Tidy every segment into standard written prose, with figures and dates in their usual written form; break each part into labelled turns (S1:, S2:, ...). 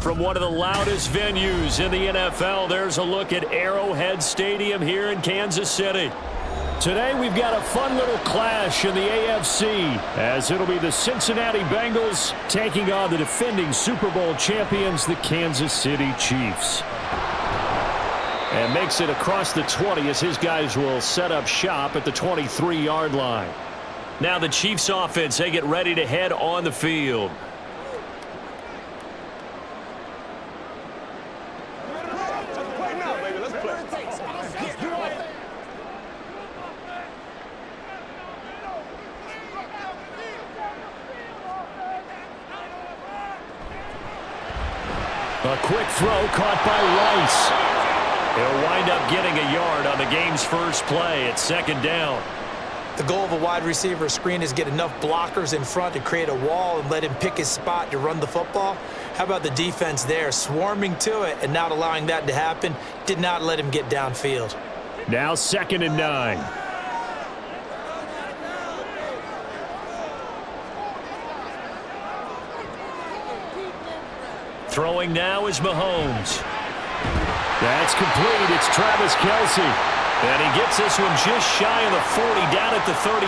S1: From one of the loudest venues in the NFL, there's a look at Arrowhead Stadium here in Kansas City. Today we've got a fun little clash in the AFC as it'll be the Cincinnati Bengals taking on the defending Super Bowl champions, the Kansas City Chiefs. And makes it across the 20 as his guys will set up shop at the 23-yard line. Now the Chiefs offense, they get ready to head on the field. A quick throw caught by Rice. He'll wind up getting a yard on the game's first play at second down.
S2: The goal of a wide receiver screen is get enough blockers in front to create a wall and let him pick his spot to run the football. How about the defense there, swarming to it and not allowing that to happen? Did not let him get downfield.
S1: Now 2nd and 9. Throwing now is Mahomes. That's complete. It's Travis Kelce. And he gets this one just shy of the 40, down at the 39.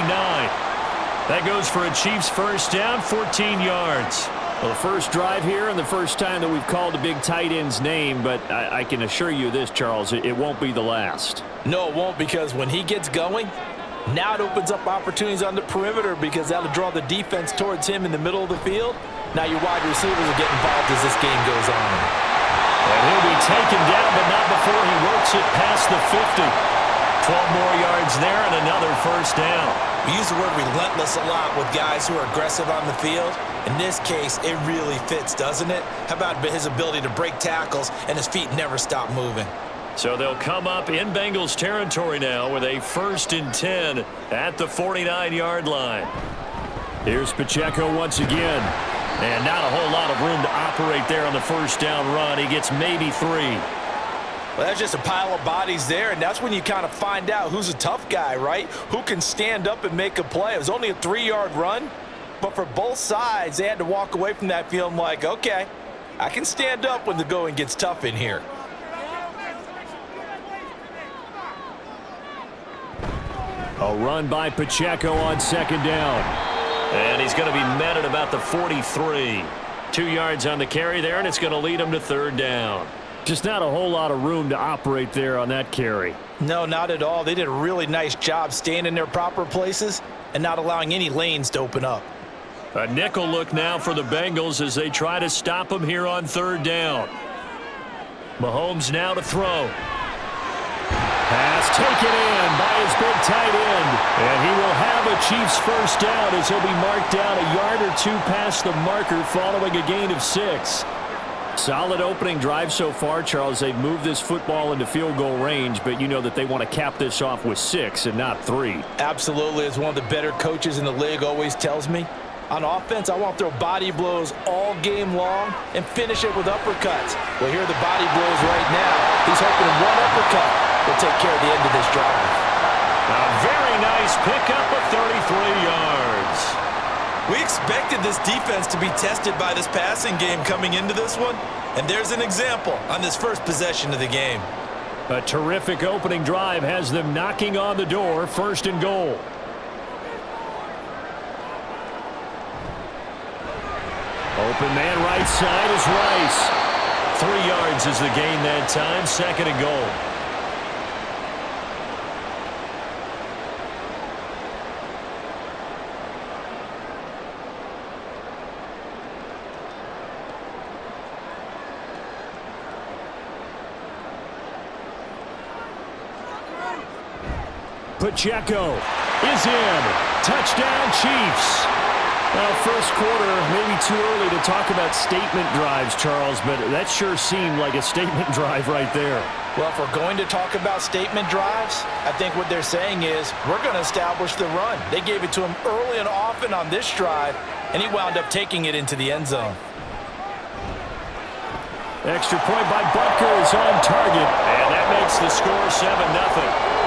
S1: That goes for a Chiefs first down, 14 yards. Well, the first drive here and the first time that we've called the big tight end's name, but I can assure you this, Charles, it won't be the last.
S2: No, it won't, because when he gets going, now it opens up opportunities on the perimeter because that'll draw the defense towards him in the middle of the field. Now your wide receivers will get involved as this game goes on.
S1: And he'll be taken down, but not before he works it past the 50. 12 more yards there and another first down.
S2: We use the word relentless a lot with guys who are aggressive on the field. In this case, it really fits, doesn't it? How about his ability to break tackles and his feet never stop moving?
S1: So they'll come up in Bengals territory now with a 1st and 10 at the 49-yard line. Here's Pacheco once again. And not a whole lot of room to operate there on the first down run. He gets maybe 3.
S2: Well, that's just a pile of bodies there, and that's when you kind of find out who's a tough guy, right? Who can stand up and make a play. It was only a 3-yard run, but for both sides, they had to walk away from that feeling like, okay, I can stand up when the going gets tough in here.
S1: A run by Pacheco on 2nd down. And he's going to be met at about the 43. 2 yards on the carry there, and it's going to lead him to 3rd down. Just not a whole lot of room to operate there on that carry.
S2: No, not at all. They did a really nice job staying in their proper places and not allowing any lanes to open up.
S1: A nickel look now for the Bengals as they try to stop him here on 3rd down. Mahomes now to throw. Pass taken in by his big tight end. And he will have a Chiefs first down as he'll be marked down a yard or 2 past the marker following a gain of 6. Solid opening drive so far, Charles. They've moved this football into field goal range, but you know that they want to cap this off with 6 and not 3.
S2: Absolutely. As one of the better coaches in the league always tells me, on offense, I want to throw body blows all game long and finish it with uppercuts. Well, here are the body blows right now. He's hoping one uppercut will take care of the end of this drive.
S1: A very nice pickup of 33 yards.
S2: We expected this defense to be tested by this passing game coming into this one, and there's an example on this first possession of the game.
S1: A terrific opening drive has them knocking on the door, 1st and goal. Open man right side is Rice. 3 yards is the gain that time, 2nd and goal. Pacheco is in. Touchdown, Chiefs. Well, first quarter, maybe too early to talk about statement drives, Charles, but that sure seemed like a statement drive right there.
S2: Well, if we're going to talk about statement drives, I think what they're saying is we're going to establish the run. They gave it to him early and often on this drive, and he wound up taking it into the end zone.
S1: Extra point by Butker is on target, and that makes the score 7-0.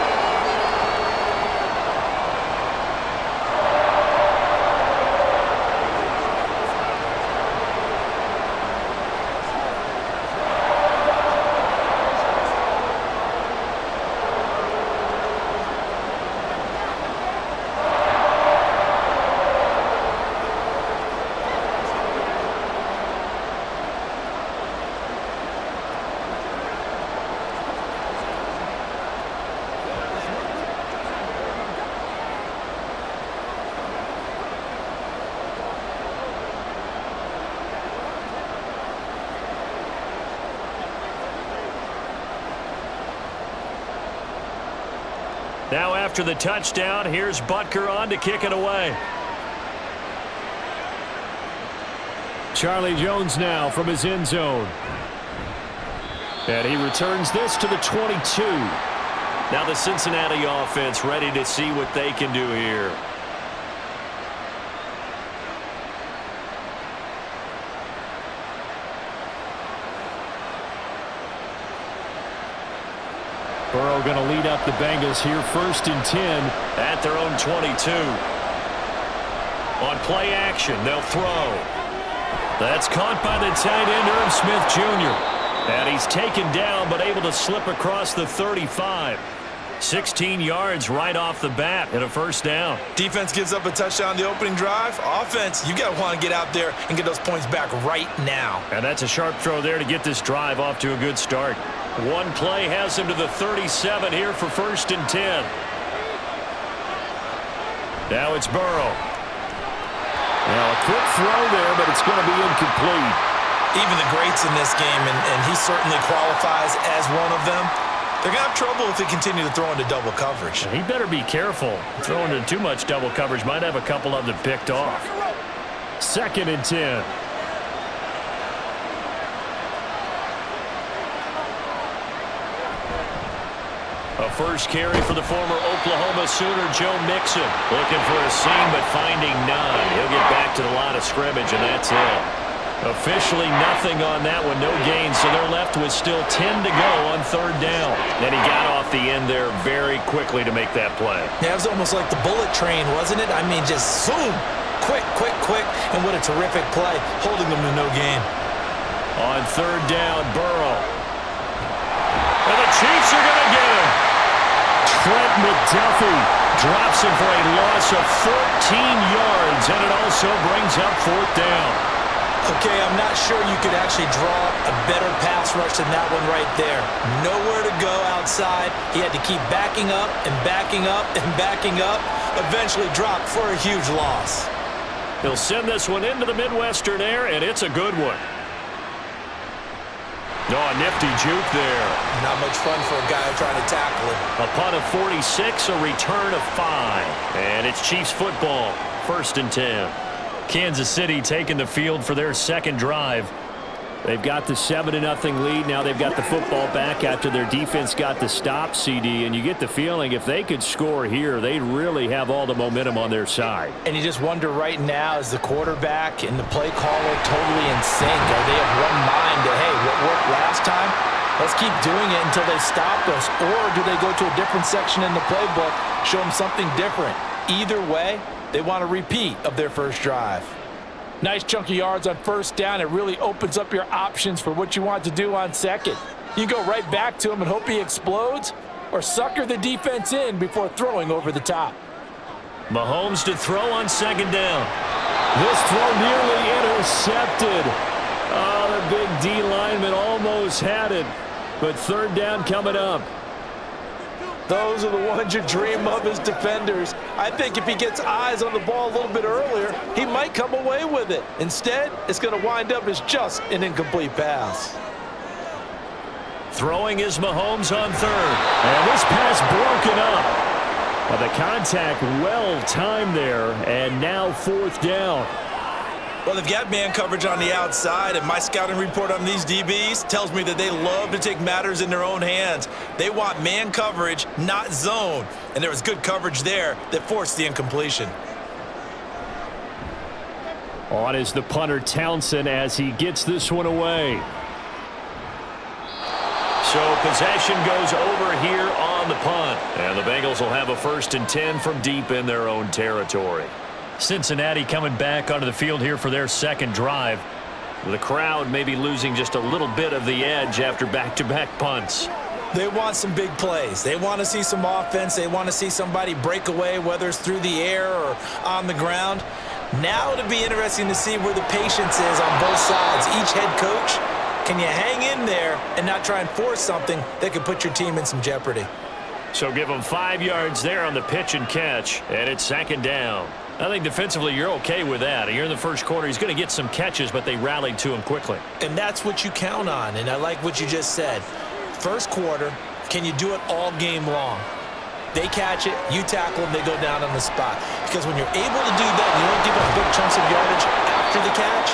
S1: Now after the touchdown, here's Butker on to kick it away. Charlie Jones now from his end zone. And he returns this to the 22. Now the Cincinnati offense ready to see what they can do here. Burrow going to lead up the Bengals here, 1st and 10 at their own 22. On play action, they'll throw. That's caught by the tight end, Irv Smith Jr. And he's taken down but able to slip across the 35. 16 yards right off the bat and a 1st down.
S2: Defense gives up a touchdown the opening drive. Offense, you got to want to get out there and get those points back right now.
S1: And that's a sharp throw there to get this drive off to a good start. One play has him to the 37 here for 1st and 10. Now it's Burrow. Now a quick throw there, but it's going to be incomplete.
S2: Even the greats in this game, and he certainly qualifies as one of them, they're going to have trouble if they continue to throw into double coverage.
S1: He better be careful. Throwing into too much double coverage might have a couple of them picked off. 2nd and 10. A first carry for the former Oklahoma Sooner, Joe Mixon. Looking for a seam, but finding none. He'll get back to the line of scrimmage, and that's it. Officially nothing on that one, no gain, so they're left with still 10 to go on 3rd down. And he got off the end there very quickly to make that play.
S2: Yeah, it was almost like the bullet train, wasn't it? I mean, just zoom, quick, and what a terrific play, holding them to no gain.
S1: On 3rd down, Burrow. And the Chiefs are going to get him. Trent McDuffie drops him for a loss of 14 yards, and it also brings up 4th down.
S2: Okay, I'm not sure you could actually draw up a better pass rush than that one right there. Nowhere to go outside. He had to keep backing up and backing up and backing up. Eventually dropped for a huge loss.
S1: He'll send this one into the Midwestern air, and it's a good one. Oh, a nifty juke there.
S2: Not much fun for a guy trying to tackle him.
S1: A punt of 46, a return of 5. And it's Chiefs football, 1st and 10. Kansas City taking the field for their 2nd drive. They've got the 7-0 lead. Now they've got the football back after their defense got the stop, CD. And you get the feeling if they could score here, they'd really have all the momentum on their side.
S2: And you just wonder right now, is the quarterback and the play caller totally in sync? Are they of one mind that, hey, what worked last time? Let's keep doing it until they stop us. Or do they go to a different section in the playbook, show them something different? Either way, they want a repeat of their 1st drive. Nice chunk of yards on 1st down. It really opens up your options for what you want to do on 2nd. You go right back to him and hope he explodes, or sucker the defense in before throwing over the top.
S1: Mahomes to throw on 2nd down. This throw nearly intercepted. Oh, the big D lineman almost had it. But 3rd down coming up.
S2: Those are the ones you dream of as defenders. I think if he gets eyes on the ball a little bit earlier, he might come away with it. Instead, it's going to wind up as just an incomplete pass.
S1: Throwing is Mahomes on 3rd. And this pass broken up. Well, the contact well timed there, and now 4th down.
S2: Well, they've got man coverage on the outside, and my scouting report on these DBs tells me that they love to take matters in their own hands. They want man coverage, not zone. And there was good coverage there that forced the incompletion.
S1: On is the punter Townsend as he gets this one away. So possession goes over here on the punt. And the Bengals will have a 1st and 10 from deep in their own territory. Cincinnati coming back onto the field here for their 2nd drive. The crowd maybe losing just a little bit of the edge after back-to-back punts.
S2: They want some big plays. They want to see some offense. They want to see somebody break away, whether it's through the air or on the ground. Now it'll be interesting to see where the patience is on both sides. Each head coach, can you hang in there and not try and force something that could put your team in some jeopardy?
S1: So give them 5 yards there on the pitch and catch, and it's 2nd down. I think defensively you're okay with that. You're in the 1st quarter. He's going to get some catches, but they rallied to him quickly.
S2: And that's what you count on, and I like what you just said. 1st quarter, can you do it all game long? They catch it, you tackle them, they go down on the spot. Because when you're able to do that, you don't give up big chunks of yardage after the catch.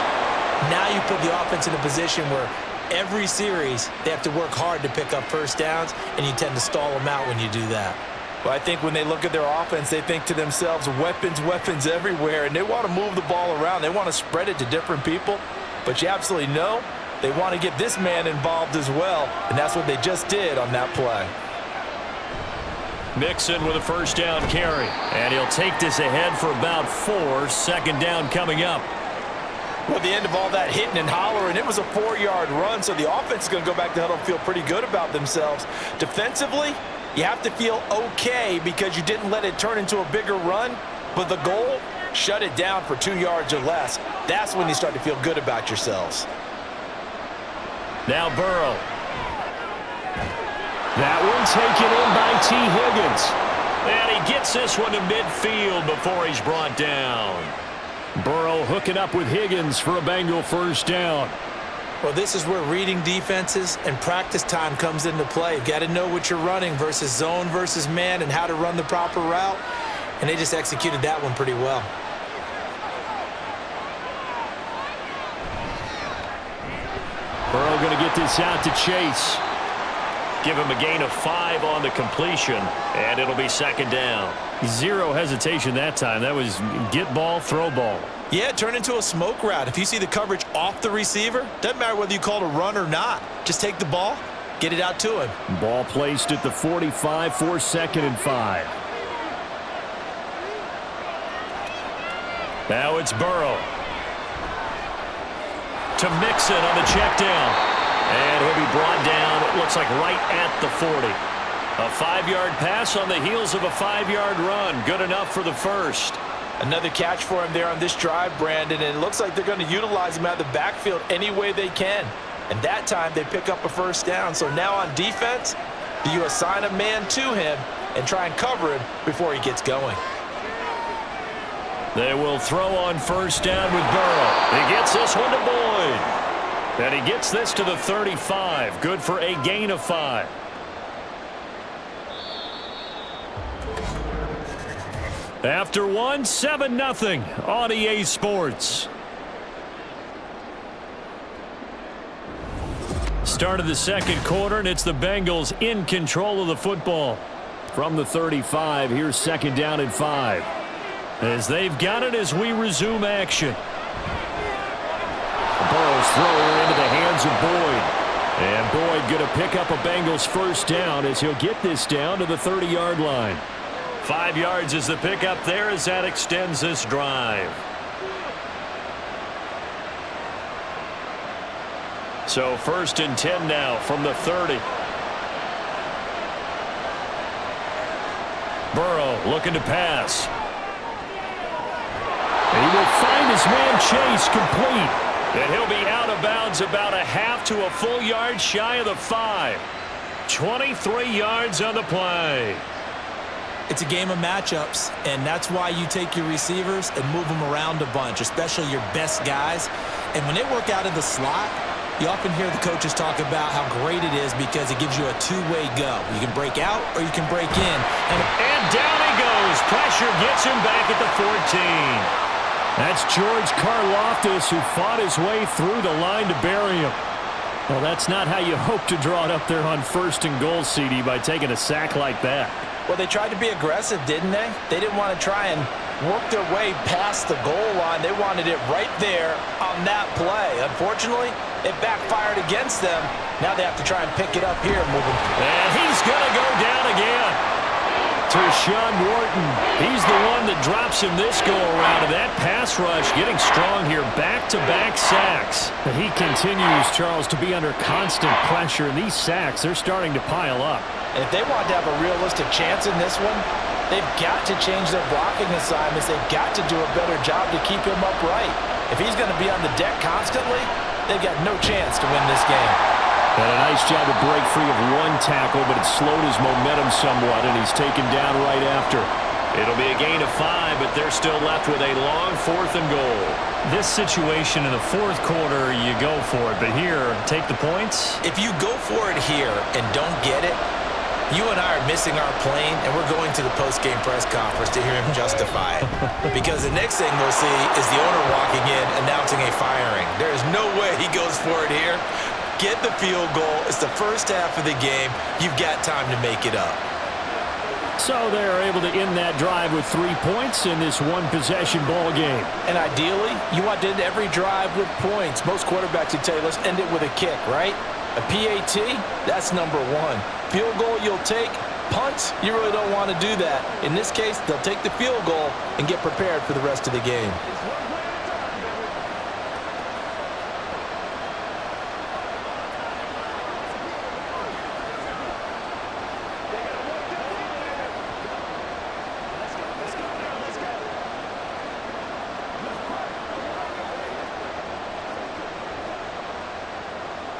S2: Now you put the offense in a position where every series they have to work hard to pick up first downs, and you tend to stall them out when you do that.
S3: Well, I think when they look at their offense, they think to themselves, weapons, weapons everywhere, and they want to move the ball around. They want to spread it to different people, but you absolutely know they want to get this man involved as well, and that's what they just did on that play.
S1: Mixon with a first down carry, and he'll take this ahead for about 4. Second down coming up.
S3: Well, at the end of all that hitting and hollering, it was a 4-yard run, so the offense is going to go back to huddle and feel pretty good about themselves. Defensively, you have to feel okay because you didn't let it turn into a bigger run, but the goal, shut it down for 2 yards or less. That's when you start to feel good about yourselves.
S1: Now Burrow. That one taken in by T. Higgins. And he gets this one to midfield before he's brought down. Burrow hooking up with Higgins for a Bengal first down.
S2: Well, this is where reading defenses and practice time comes into play. You've got to know what you're running versus zone versus man and how to run the proper route. And they just executed that one pretty well.
S1: Burrow going to get this out to Chase. Give him a gain of 5 on the completion, and it'll be second down. 0 hesitation that time. That was get ball, throw ball.
S2: Yeah, turn into a smoke route. If you see the coverage off the receiver, doesn't matter whether you call it a run or not. Just take the ball, get it out to him.
S1: Ball placed at the 45 for second and 5. Now it's Burrow. To Mixon on the check down. And he'll be brought down, it looks like right at the 40. A 5-yard pass on the heels of a 5-yard run. Good enough for the first.
S3: Another catch for him there on this drive, Brandon, and it looks like they're going to utilize him out of the backfield any way they can. And that time they pick up a first down. So now on defense, do you assign a man to him and try and cover him before he gets going?
S1: They will throw on first down with Burrow. He gets this one to Boyd. And he gets this to the 35. Good for a gain of 5. After one, 7-0 on EA Sports. Start of the second quarter, and it's the Bengals in control of the football. From the 35, here's second down and 5. As they've got it as we resume action. Burrow's throw into the hands of Boyd. And Boyd going to pick up a Bengals first down as he'll get this down to the 30-yard line. 5 yards is the pickup there as that extends this drive. So first and 10 now from the 30. Burrow looking to pass. And he will find his man Chase complete. And he'll be out of bounds about a half to a full yard shy of the 5. 23 yards on the play.
S2: It's a game of matchups, and that's why you take your receivers and move them around a bunch, especially your best guys. And when they work out of the slot, you often hear the coaches talk about how great it is because it gives you a two-way go. You can break out or you can break in.
S1: And down he goes. Pressure gets him back at the 14. That's George Karlaftis, who fought his way through the line to bury him. Well, that's not how you hope to draw it up there on first and goal, CD, by taking a sack like that.
S3: Well, they tried to be aggressive, didn't they? They didn't want to try and work their way past the goal line. They wanted it right there on that play. Unfortunately, it backfired against them. Now they have to try and pick it up here and move him.
S1: And he's going to go down again. To Sean Wharton. He's the one that drops him this go-around. And that pass rush getting strong here. Back-to-back sacks. But he continues, Charles, to be under constant pressure. And these sacks, they're starting to pile up.
S3: And if they want to have a realistic chance in this one, they've got to change their blocking assignments. They've got to do a better job to keep him upright. If he's going to be on the deck constantly, they've got no chance to win this game.
S1: And a nice job to break free of one tackle, but it slowed his momentum somewhat, and he's taken down right after. It'll be a gain of 5, but they're still left with a long 4th and goal. This situation in the 4th quarter, you go for it, but here, take the points.
S2: If you go for it here and don't get it, You and I are missing our plane, and we're going to the post-game press conference to hear him justify it. Because the next thing we'll see is the owner walking in, announcing a firing. There is no way he goes for it here. Get the field goal. It's the first half of the game. You've got time to make it up.
S1: So they're able to end that drive with 3 points in this one-possession ball game.
S2: And ideally, you want to end every drive with points. Most quarterbacks would tell you, let's end it with a kick, right? A PAT, that's number one. Field goal you'll take. Punts, you really don't want to do that. In this case, they'll take the field goal and get prepared for the rest of the game.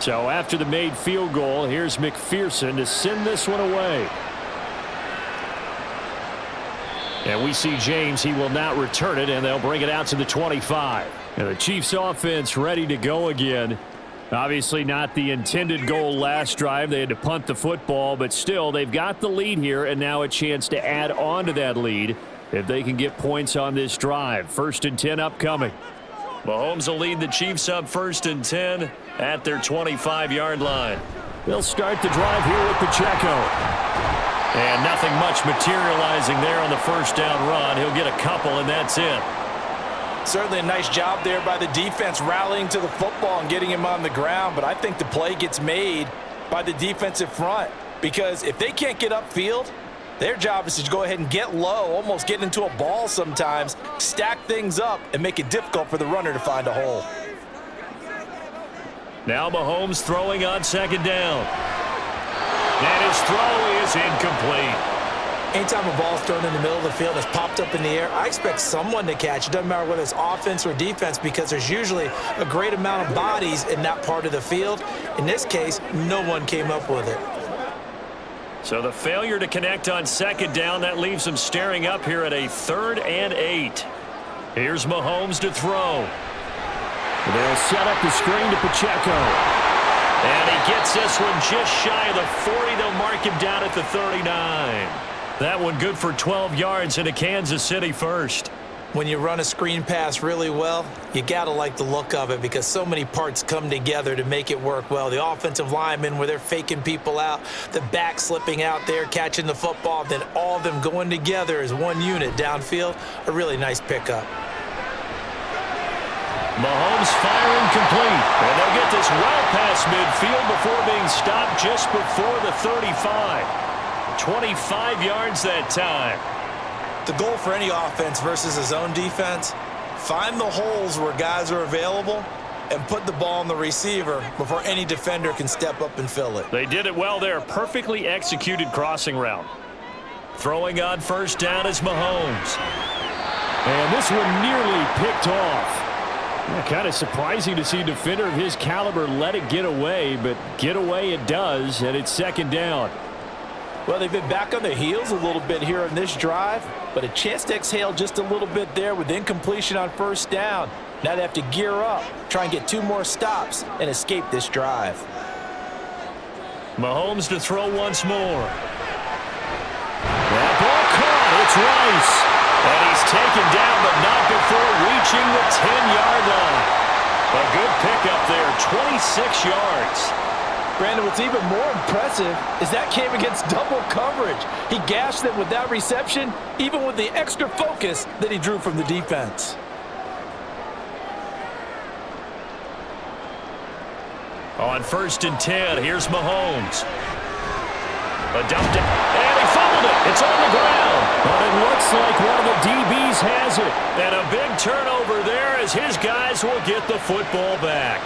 S1: So after the made field goal, here's McPherson to send this one away. And we see James. He will not return it, and they'll bring it out to the 25. And the Chiefs offense ready to go again. Obviously not the intended goal last drive. They had to punt the football, but still they've got the lead here, and now a chance to add on to that lead if they can get points on this drive. 1st and 10 upcoming. Mahomes will lead the Chiefs up 1st and 10 at their 25-yard line. They'll start the drive here with Pacheco. And nothing much materializing there on the first down run. He'll get a couple, and that's it.
S2: Certainly a nice job there by the defense rallying to the football and getting him on the ground, but I think the play gets made by the defensive front because if they can't get upfield, their job is to go ahead and get low, almost get into a ball sometimes, stack things up, and make it difficult for the runner to find a hole.
S1: Now Mahomes throwing on 2nd down. And his throw is incomplete.
S2: Anytime a ball's thrown in the middle of the field, it's popped up in the air, I expect someone to catch. It doesn't matter whether it's offense or defense because there's usually a great amount of bodies in that part of the field. In this case, no one came up with it.
S1: So the failure to connect on 2nd down, that leaves them staring up here at a 3rd and 8. Here's Mahomes to throw. They'll set up the screen to Pacheco. And he gets this one just shy of the 40. They'll mark him down at the 39. That one good for 12 yards into Kansas City first.
S2: When you run a screen pass really well, you got to like the look of it because so many parts come together to make it work well. The offensive linemen where they're faking people out, the back slipping out there, catching the football, then all of them going together as one unit downfield, a really nice pickup.
S1: Mahomes firing complete. And they'll get this well past midfield before being stopped just before the 35. 25 yards that time.
S2: The goal for any offense versus his own defense, find the holes where guys are available and put the ball on the receiver before any defender can step up and fill it.
S1: They did it well there. Perfectly executed crossing route. Throwing on 1st down is Mahomes. And this one nearly picked off. Yeah, kind of surprising to see a defender of his caliber let it get away, but get away it does, and it's 2nd down.
S2: Well, they've been back on their heels a little bit here in this drive, but a chance to exhale just a little bit there with incompletion on 1st down. Now they have to gear up, try and get 2 more stops, and escape this drive.
S1: Mahomes to throw once more. That ball caught. It's Rice. And he's taken down, but not before reaching the 10-yard line. A good pickup there, 26 yards.
S2: Brandon, what's even more impressive is that came against double coverage. He gashed them with that reception, even with the extra focus that he drew from the defense.
S1: On 1st and 10, here's Mahomes. A dump down, and he fumbled it. It's on the ground. But it looks like one of the DBs has it. And a big turnover there as his guys will get the football back.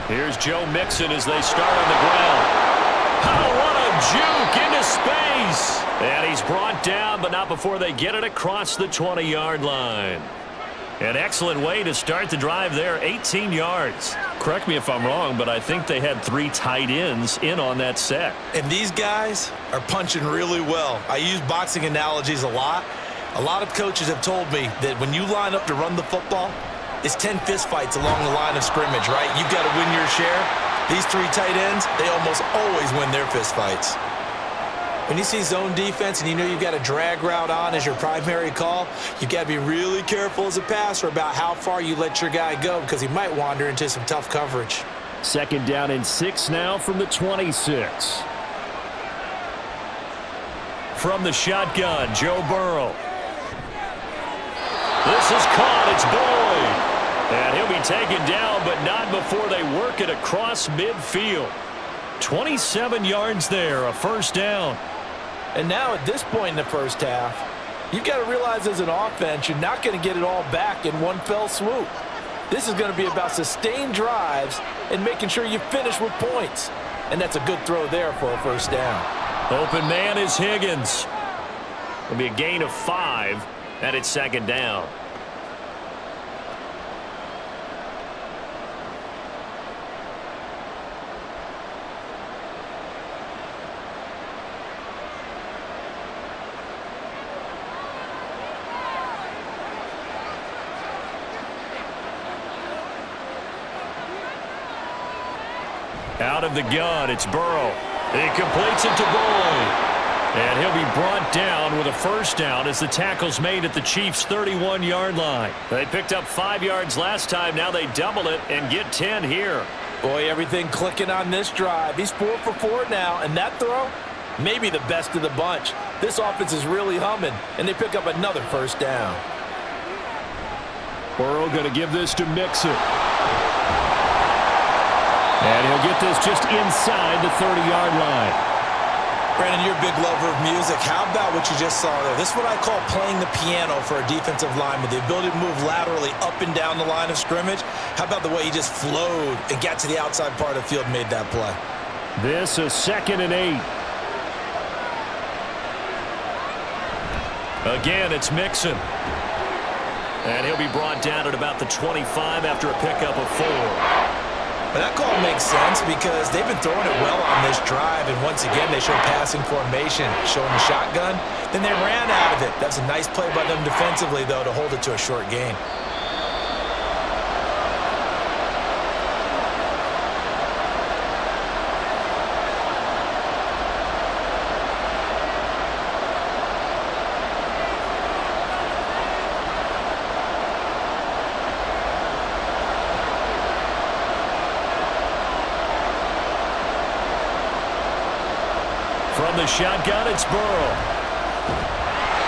S1: Here's Joe Mixon as they start on the ground. Oh, what a juke into space. And he's brought down, but not before they get it across the 20-yard line. An excellent way to start the drive there, 18 yards. Correct me if I'm wrong, but I think they had 3 tight ends in on that set.
S2: And these guys are punching really well. I use boxing analogies a lot. A lot of coaches have told me that when you line up to run the football, it's 10 fistfights along the line of scrimmage, right? You've got to win your share. These three tight ends, they almost always win their fist fights. When you see zone defense and you know you've got a drag route on as your primary call, you've got to be really careful as a passer about how far you let your guy go because he might wander into some tough coverage.
S1: 2nd down and 6 now from the 26. From the shotgun, Joe Burrow. This is caught. It's Boyd. And he'll be taken down, but not before they work it across midfield. 27 yards there, a 1st down.
S2: And now at this point in the first half, you've got to realize as an offense, you're not going to get it all back in one fell swoop. This is going to be about sustained drives and making sure you finish with points. And that's a good throw there for a 1st down.
S1: Open man is Higgins. It'll be a gain of 5, and it's 2nd down. Out of the gun, it's Burrow. He completes it to Boyd. And he'll be brought down with a 1st down as the tackle's made at the Chiefs' 31-yard line. They picked up 5 yards last time. Now they double it and get 10 here.
S2: Boy, everything clicking on this drive. He's 4 for 4 now, and that throw, maybe the best of the bunch. This offense is really humming, and they pick up another 1st down.
S1: Burrow going to give this to Mixon. And he'll get this just inside the 30-yard line.
S2: Brandon, you're a big lover of music. How about what you just saw there? This is what I call playing the piano for a defensive lineman, the ability to move laterally up and down the line of scrimmage. How about the way he just flowed and got to the outside part of the field and made that play?
S1: This is 2nd and 8. Again, it's Mixon. And he'll be brought down at about the 25 after a pickup of 4.
S2: But that call makes sense because they've been throwing it well on this drive, and once again, they showed passing formation, showing the shotgun. Then they ran out of it. That's a nice play by them defensively, though, to hold it to a short gain.
S1: From the shotgun, it's Burrow.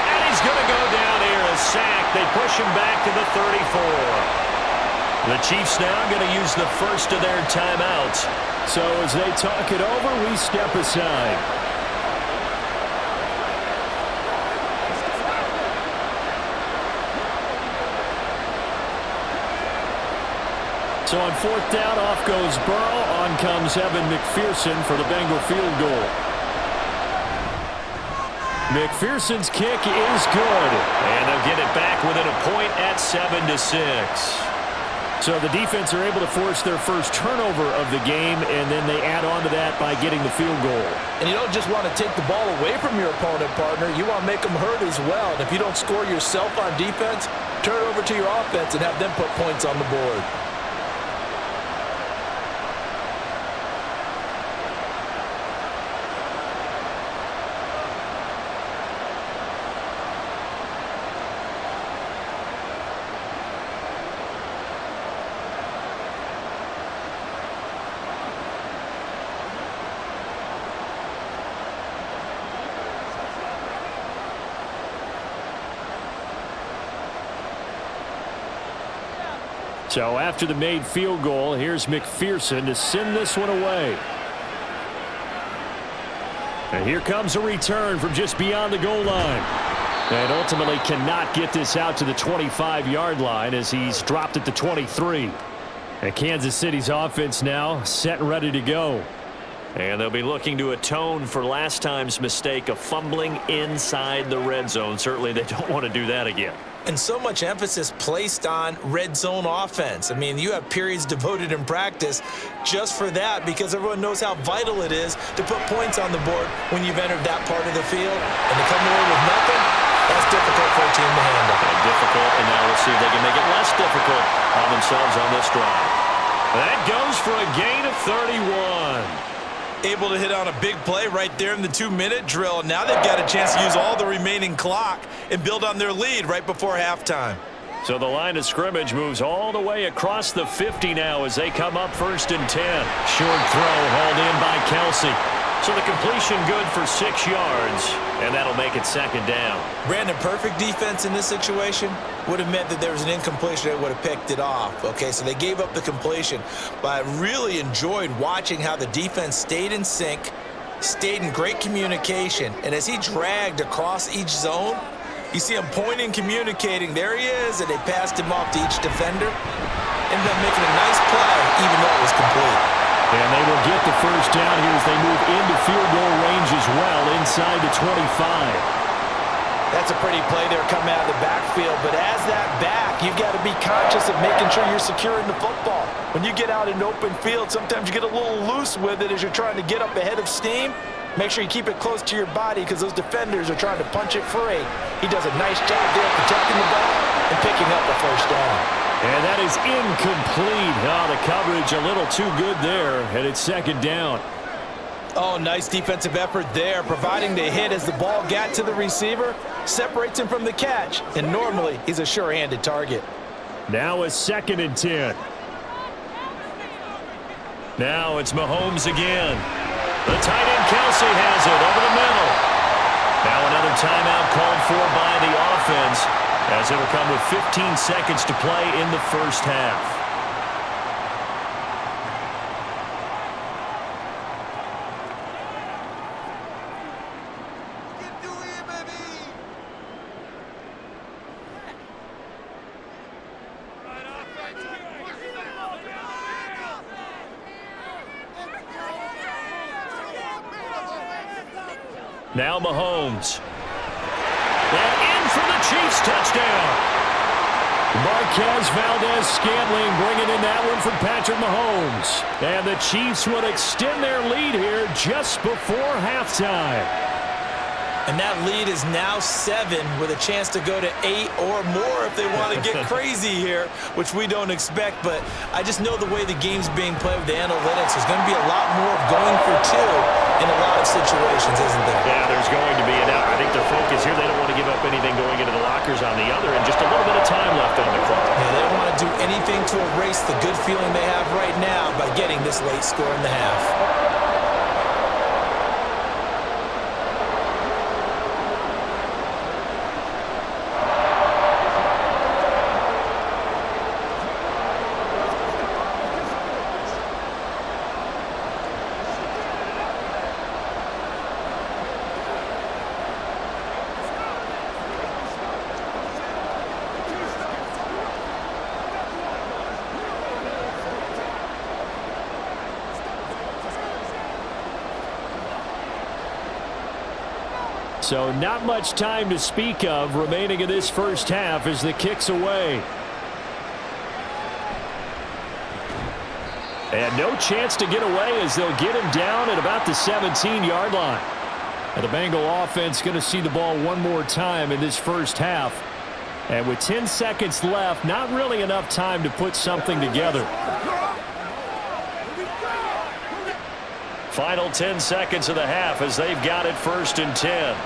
S1: And he's going to go down here, a sack. They push him back to the 34. The Chiefs now going to use the first of their timeouts. So as they talk it over, we step aside. So on 4th down, off goes Burrow. On comes Evan McPherson for the Bengal field goal. McPherson's kick is good, and they'll get it back within a point at 7-6. So the defense are able to force their first turnover of the game, and then they add on to that by getting the field goal.
S2: And you don't just want to take the ball away from your opponent, partner. You want to make them hurt as well. And if you don't score yourself on defense, turn it over to your offense and have them put points on the board.
S1: So after the made field goal, here's McPherson to send this one away. And here comes a return from just beyond the goal line. And ultimately cannot get this out to the 25-yard line as he's dropped at the 23. And Kansas City's offense now set and ready to go. And they'll be looking to atone for last time's mistake of fumbling inside the red zone. Certainly they don't want to do that again.
S2: And so much emphasis placed on red zone offense. I mean, you have periods devoted in practice just for that because everyone knows how vital it is to put points on the board when you've entered that part of the field. And to come away with nothing, that's difficult for a team to handle.
S1: And difficult, and now we'll see if they can make it less difficult on themselves on this drive. That goes for a gain of 31.
S3: Able to hit on a big play right there in the 2-minute drill. Now they've got a chance to use all the remaining clock and build on their lead right before halftime.
S1: So the line of scrimmage moves all the way across the 50 now as they come up 1st and 10. Short throw hauled in by Kelsey. So the completion good for 6 yards, and that'll make it 2nd down.
S2: Brandon, perfect defense in this situation would have meant that there was an incompletion that would have picked it off. Okay, so they gave up the completion, but I really enjoyed watching how the defense stayed in sync, stayed in great communication, and as he dragged across each zone, you see him pointing, communicating. There he is, and they passed him off to each defender. Ended up making a nice play, even though it was complete.
S1: And they will get the 1st down here as they move into field goal range as well, inside the 25.
S2: That's a pretty play there coming out of the backfield, but as that back, you've got to be conscious of making sure you're securing the football. When you get out in open field, sometimes you get a little loose with it as you're trying to get up ahead of steam. Make sure you keep it close to your body because those defenders are trying to punch it free. He does a nice job there protecting the ball and picking up the 1st down.
S1: And that is incomplete. Oh, the coverage a little too good there, and it's 2nd down.
S2: Oh, nice defensive effort there, providing the hit as the ball got to the receiver, separates him from the catch, and normally he's a sure-handed target.
S1: Now a 2nd and 10. Now it's Mahomes again. The tight end Kelsey has it over the middle. Now another timeout called for by the offense, as it'll come with 15 seconds to play in the 1st half. Now Mahomes. And in for the Chiefs touchdown. Marquez Valdez-Scantling bringing in that one from Patrick Mahomes. And the Chiefs would extend their lead here just before halftime.
S2: And that lead is now 7 with a chance to go to 8 or more if they want to get crazy here, which we don't expect. But I just know the way the game's being played with the analytics, there's going to be a lot more of going for 2 in a lot of situations, isn't there?
S1: Yeah, there's going to be. And I think their focus here, they don't want to give up anything going into the lockers on the other, and just a little bit of time left on the clock.
S2: Yeah, they don't want to do anything to erase the good feeling they have right now by getting this late score in the half.
S1: So not much time to speak of remaining in this 1st half as the kick's away. And no chance to get away as they'll get him down at about the 17-yard line. And the Bengal offense going to see the ball one more time in this 1st half. And with 10 seconds left, not really enough time to put something together. Final 10 seconds of the half as they've got it 1st and 10.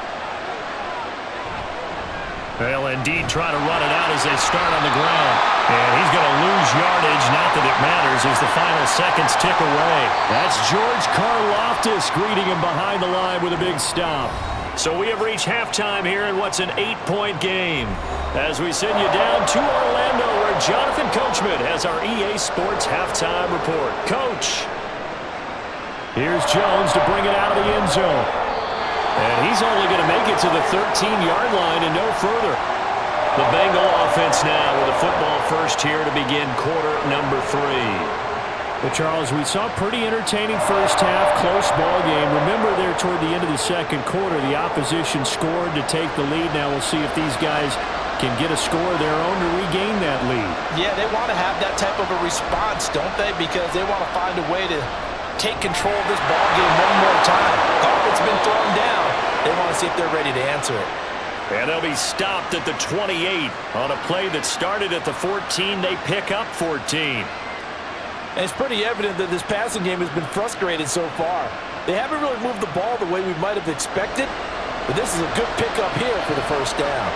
S1: They'll indeed try to run it out as they start on the ground. And he's going to lose yardage, not that it matters, as the final seconds tick away. That's George Karlaftis greeting him behind the line with a big stop. So we have reached halftime here in what's an 8-point game. As we send you down to Orlando, where Jonathan Coachman has our EA Sports halftime report. Coach. Here's Jones to bring it out of the end zone. And he's only going to make it to the 13-yard line and no further. The Bengal offense now with a football first here to begin quarter number 3. But, Charles, we saw a pretty entertaining 1st half, close ball game. Remember there toward the end of the 2nd quarter, the opposition scored to take the lead. Now we'll see if these guys can get a score of their own to regain that lead.
S2: Yeah, they want to have that type of a response, don't they? Because they want to find a way to take control of this ball game one more time. Carpet's been thrown down. They want to see if they're ready to answer it.
S1: And they'll be stopped at the 28 on a play that started at the 14. They pick up 14.
S2: And it's pretty evident that this passing game has been frustrated so far. They haven't really moved the ball the way we might have expected, but this is a good pickup here for the first down.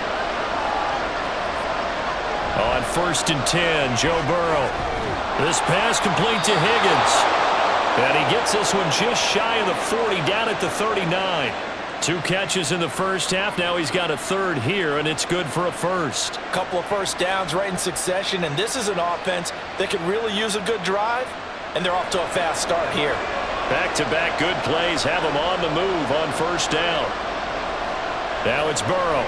S1: On 1st and 10, Joe Burrow. This pass complete to Higgins. And he gets this one just shy of the 40, down at the 39. 2 catches in the first half. Now he's got a third here, and it's good for a first.
S2: A couple of first downs right in succession, and this is an offense that could really use a good drive, and they're off to a fast start here.
S1: Back-to-back good plays have him on the move on first down. Now it's Burrow.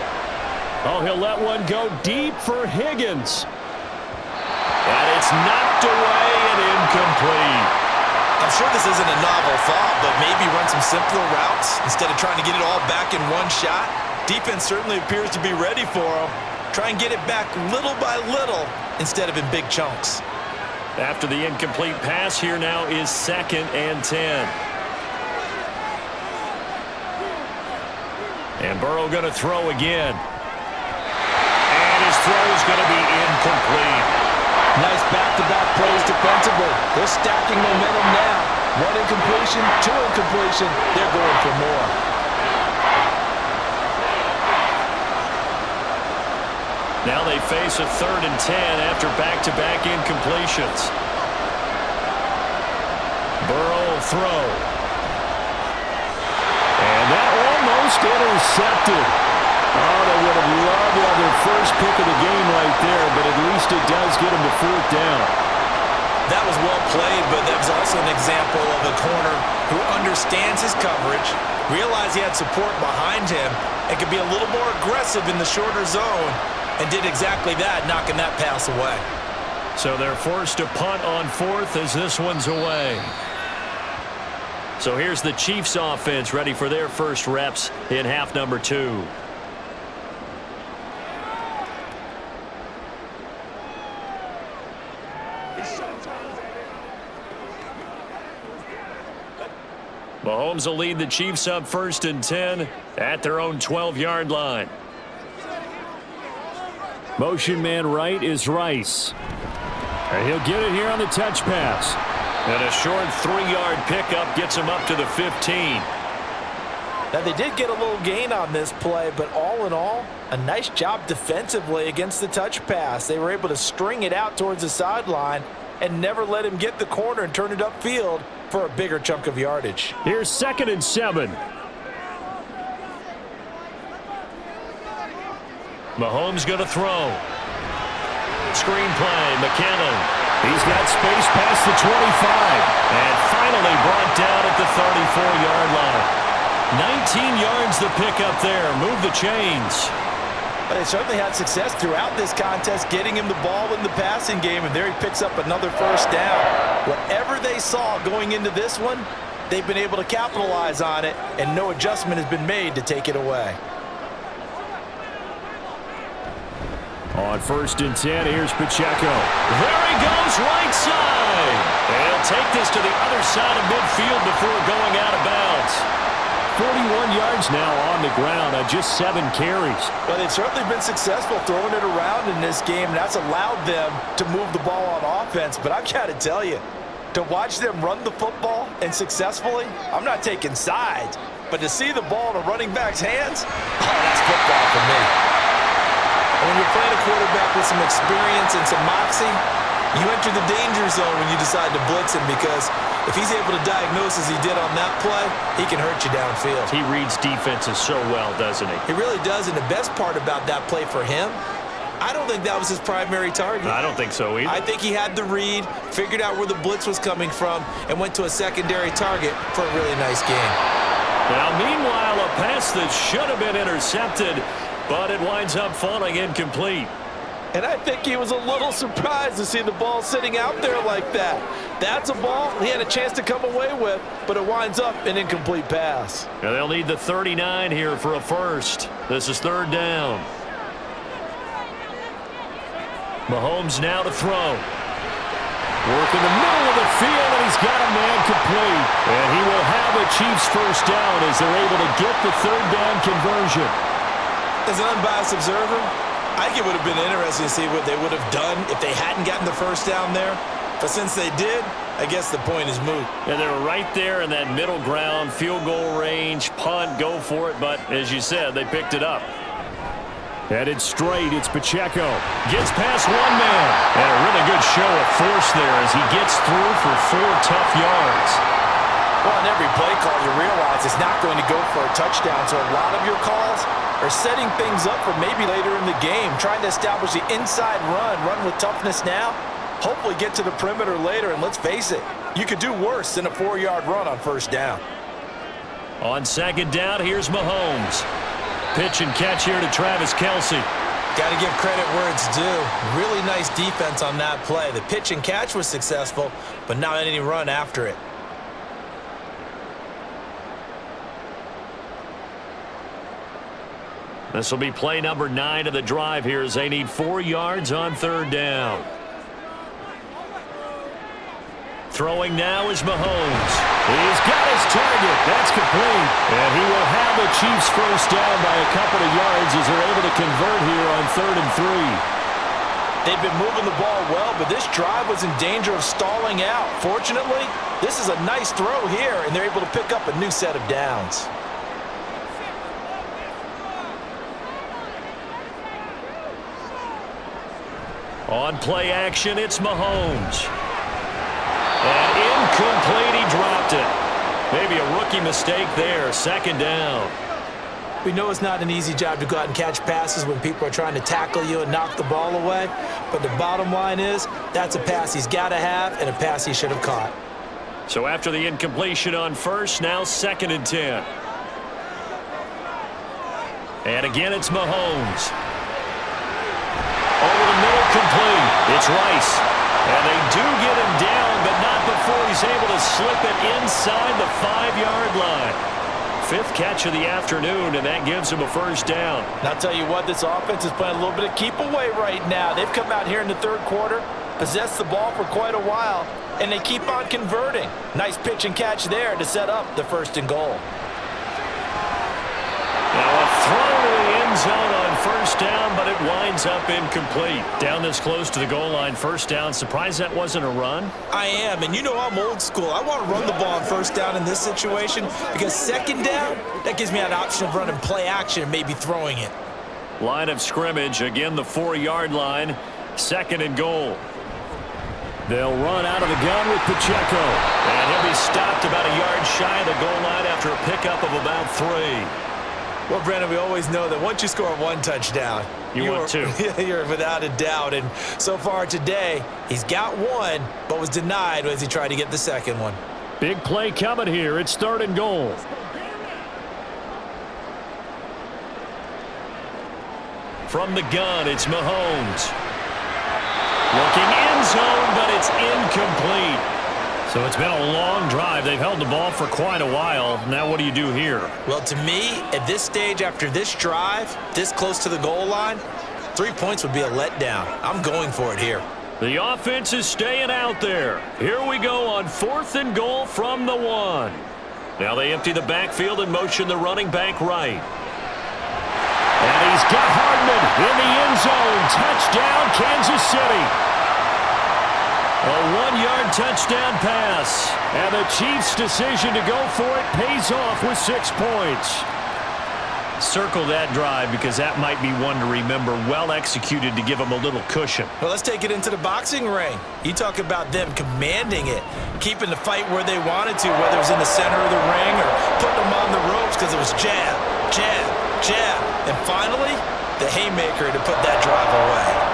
S1: Oh, he'll let one go deep for Higgins. And it's knocked away and incomplete.
S3: I'm sure this isn't a novel thought, but maybe run some simpler routes instead of trying to get it all back in one shot. Defense certainly appears to be ready for him. Try and get it back little by little instead of in big chunks.
S1: After the incomplete pass, here now is 2nd and 10. And Burrow going to throw again. And his throw is going to be incomplete.
S2: Nice back-to-back plays defensively. They're stacking momentum now. 1 incompletion, 2 incompletion. They're going for more.
S1: Now they face a 3rd and 10 after back-to-back incompletions. Burrow will throw. And that almost intercepted. Oh, they would have loved to have their first pick of the game right there, but at least it does get them to 4th down.
S3: That was well played, but that was also an example of a corner who understands his coverage, realized he had support behind him, and could be a little more aggressive in the shorter zone, and did exactly that, knocking that pass away.
S1: So they're forced to punt on 4th as this one's away. So here's the Chiefs offense ready for their first reps in half number 2. Mahomes will lead the Chiefs up 1st and 10 at their own 12-yard line. Motion man right is Rice. And he'll get it here on the touch pass. And a short 3-yard pickup gets him up to the 15.
S2: Now, they did get a little gain on this play, but all in all, a nice job defensively against the touch pass. They were able to string it out towards the sideline and never let him get the corner and turn it upfield for a bigger chunk of yardage.
S1: Here's 2nd and 7. Mahomes going to throw. Screen play, McKinnon. He's got space past the 25. And finally brought down at the 34-yard line. 19 yards the pickup there. Move the chains.
S2: But they certainly had success throughout this contest, getting him the ball in the passing game, and there he picks up another first down. Whatever they saw going into this one, they've been able to capitalize on it, and no adjustment has been made to take it away.
S1: On 1st and 10, here's Pacheco. There he goes, right side. And he'll take this to the other side of midfield before going out of bounds. 41 yards now on the ground on just 7 carries.
S2: Well, they've certainly been successful throwing it around in this game, and that's allowed them to move the ball on offense. But I've got to tell you, to watch them run the football and successfully, I'm not taking sides, but to see the ball in a running back's hands, oh, that's football for me. And when you're playing a quarterback with some experience and some moxie, you enter the danger zone when you decide to blitz him, because if he's able to diagnose as he did on that play, he can hurt you downfield.
S1: He reads defenses so well, doesn't he?
S2: He really does, and the best part about that play for him, I don't think that was his primary target.
S1: I don't think so either.
S2: I think he had the read, figured out where the blitz was coming from, and went to a secondary target for a really nice game.
S1: Now, meanwhile, a pass that should have been intercepted, but it winds up falling incomplete.
S2: And I think he was a little surprised to see the ball sitting out there like that. That's a ball he had a chance to come away with, but it winds up an incomplete pass.
S1: Now they'll need the 39 here for a first. This is 3rd down. Mahomes now to throw. Work in the middle of the field, and he's got a man complete. And he will have a Chiefs first down as they're able to get the 3rd down conversion.
S2: As an unbiased observer, I think it would have been interesting to see what they would have done if they hadn't gotten the first down there.
S3: But since they did, I guess the point is moot.
S1: Yeah, they were right there in that middle ground, field goal range, punt, go for it. But as you said, they picked it up. Headed straight, it's Pacheco. Gets past one man. And a really good show of force there as he gets through for 4 tough yards.
S2: Well, on every play call, you realize it's not going to go for a touchdown. So a lot of your calls are setting things up for maybe later in the game, trying to establish the inside run with toughness now. Hopefully get to the perimeter later, and let's face it, you could do worse than a 4-yard run on first down.
S1: On second down, here's Mahomes. Pitch and catch here to Travis Kelce.
S3: Got to give credit where it's due. Really nice defense on that play. The pitch and catch was successful, but not any run after it.
S1: This will be play number 9 of the drive here as they need 4 yards on third down. Throwing now is Mahomes. He's got his target. That's complete. And he will have the Chiefs first down by a couple of yards as they're able to convert here on 3rd and 3.
S2: They've been moving the ball well, but this drive was in danger of stalling out. Fortunately, this is a nice throw here, and they're able to pick up a new set of downs.
S1: On play action, it's Mahomes. And incomplete, he dropped it. Maybe a rookie mistake there, 2nd down.
S3: We know it's not an easy job to go out and catch passes when people are trying to tackle you and knock the ball away. But the bottom line is, that's a pass he's got to have and a pass he should have caught.
S1: So after the incompletion on first, now 2nd and 10. And again, it's Mahomes. Over the middle, complete. It's Rice. And they do get him down, but not before he's able to slip it inside the 5-yard line. 5th catch of the afternoon, and that gives him a first down.
S2: And I'll tell you what, this offense is playing a little bit of keep away right now. They've come out here in the 3rd quarter, possessed the ball for quite a while, and they keep on converting. Nice pitch and catch there to set up the 1st and goal.
S1: Now a throw to the end zone on first down, but it winds up incomplete. Down this close to the goal line, first down. Surprised that wasn't a run?
S3: I am, and you know I'm old school. I want to run the ball on first down in this situation because 2nd down, that gives me an option of running play action and maybe throwing it.
S1: Line of scrimmage, again the 4-yard line, 2nd and goal. They'll run out of the gun with Pacheco. And he'll be stopped about a yard shy of the goal line after a pickup of about 3.
S3: Well, Brandon, we always know that once you score 1 touchdown,
S1: you want 2.
S3: You're without a doubt. And so far today, he's got 1, but was denied as he tried to get the 2nd one.
S1: Big play coming here. It's 3rd and goal. From the gun, it's Mahomes. Looking end zone, but it's incomplete. So it's been a long drive. They've held the ball for quite a while. Now what do you do here?
S3: Well, to me, at this stage, after this drive, this close to the goal line, 3 points would be a letdown. I'm going for it here.
S1: The offense is staying out there. Here we go on 4th and goal from the 1. Now they empty the backfield and motion the running back right. And he's got Hardman in the end zone. Touchdown, Kansas City. A 1-yard touchdown pass. And the Chiefs' decision to go for it pays off with 6 points. Circle that drive because that might be one to remember. Well executed to give them a little cushion.
S3: Well, let's take it into the boxing ring. You talk about them commanding it, keeping the fight where they wanted to, whether it was in the center of the ring or putting them on the ropes because it was jab, jab, jab. And finally, the haymaker to put that drive away.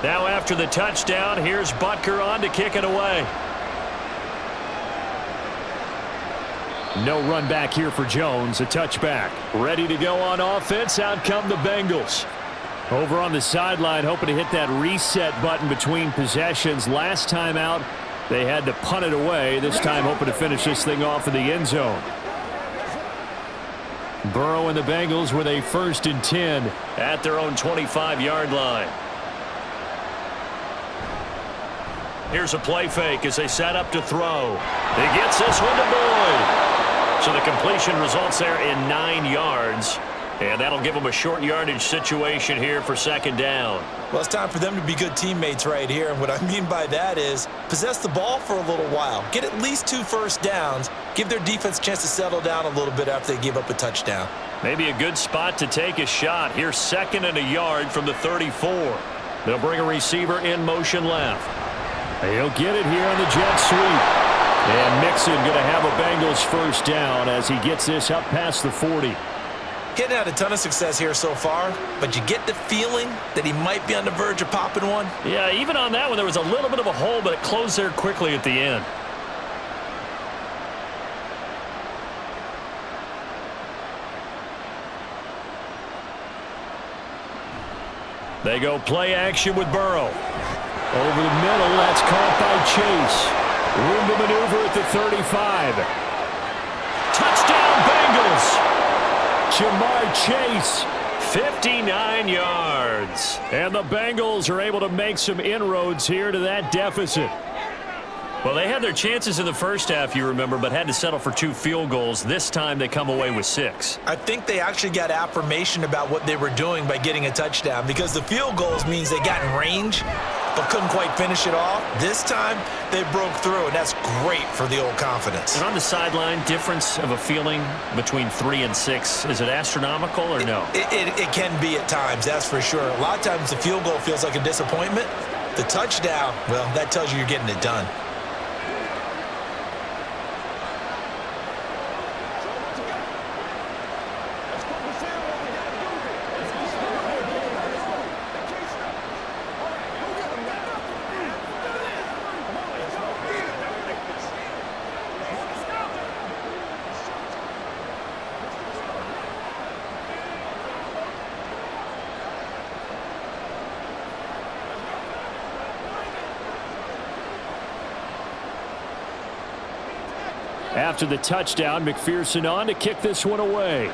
S1: Now after the touchdown, here's Butker on to kick it away. No run back here for Jones. A touchback. Ready to go on offense. Out come the Bengals. Over on the sideline, hoping to hit that reset button between possessions. Last time out, they had to punt it away. This time, hoping to finish this thing off in the end zone. Burrow and the Bengals with a 1st and 10 at their own 25-yard line. Here's a play fake as they set up to throw. He gets this one to Boyd. So the completion results there in 9 yards. And that'll give them a short yardage situation here for 2nd down.
S2: Well, it's time for them to be good teammates right here. And what I mean by that is possess the ball for a little while. Get at least 2 first downs. Give their defense a chance to settle down a little bit after they give up a touchdown.
S1: Maybe a good spot to take a shot. Here's 2nd and a yard from the 34. They'll bring a receiver in motion left. He'll get it here on the jet sweep. And Mixon going to have a Bengals 1st down as he gets this up past the 40.
S2: Getting had a ton of success here so far, but you get the feeling that he might be on the verge of popping one.
S1: Yeah, even on that one, there was a little bit of a hole, but it closed there quickly at the end. They go play action with Burrow. Over the middle, that's caught by Chase. Room to maneuver at the 35. Touchdown, Bengals! Jamar Chase, 59 yards. And the Bengals are able to make some inroads here to that deficit. Well, they had their chances in the first half, you remember, but had to settle for 2 field goals. This time they come away with 6.
S2: I think they actually got affirmation about what they were doing by getting a touchdown, because the field goals means they got in range but couldn't quite finish it off. This time they broke through, and that's great for the old confidence.
S1: And on the sideline, difference of a feeling between 3 and 6, is it astronomical or no?
S2: It can be at times, that's for sure. A lot of times the field goal feels like a disappointment. The touchdown, well, that tells you you're getting it done.
S1: After the touchdown, McPherson on to kick this one away.